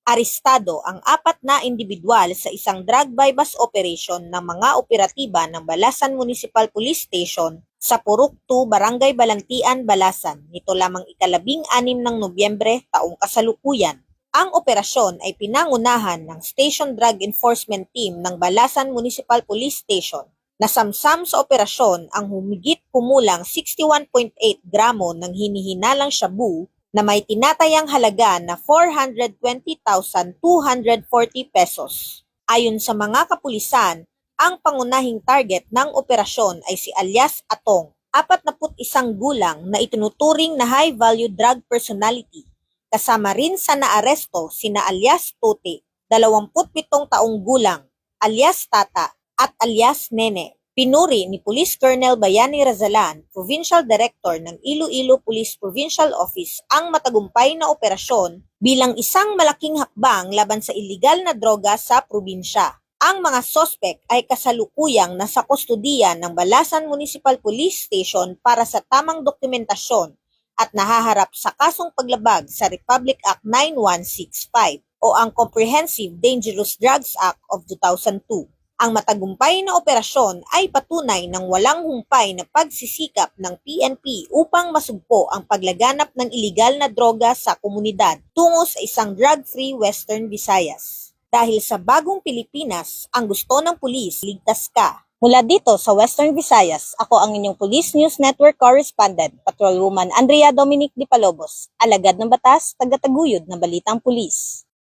Arestado ang 4 na individual sa isang drug bypass operation ng mga operatiba ng Balasan Municipal Police Station sa Purok 2, Barangay Balantian, Balasan, nito lamang ika-16 ng Nobyembre taong kasalukuyan. Ang operasyon ay pinangunahan ng Station Drug Enforcement Team ng Balasan Municipal Police Station. Nasamsam sa operasyon ang humigit kumulang 61.8 gramo ng hinihinalang shabu na may tinatayang halaga na 420,240 pesos. Ayon sa mga kapulisan, ang pangunahing target ng operasyon ay si alias Atong, 41 gulang na itinuturing na high-value drug personality. Kasama rin sa naaresto sina alias Tote, 27 taong gulang, alias Tata, at alias Nene. Pinuri ni Police Colonel Bayani Razalan, Provincial Director ng Iloilo Police Provincial Office, ang matagumpay na operasyon bilang isang malaking hakbang laban sa iligal na droga sa probinsya. Ang mga sospek ay kasalukuyang nasa kustudiya ng Balasan Municipal Police Station para sa tamang dokumentasyon at nahaharap sa kasong paglabag sa Republic Act 9165 o ang Comprehensive Dangerous Drugs Act of 2002. Ang matagumpay na operasyon ay patunay ng walang humpay na pagsisikap ng PNP upang masugpo ang paglaganap ng iligal na droga sa komunidad tungo sa isang drug-free Western Visayas. Dahil sa bagong Pilipinas, ang gusto ng pulis, ligtas ka. Mula dito sa Western Visayas, ako ang inyong Police News Network Correspondent, Patrolwoman Andrea Dominic Di Palobos, alagad ng batas, tagataguyod ng balitang pulis.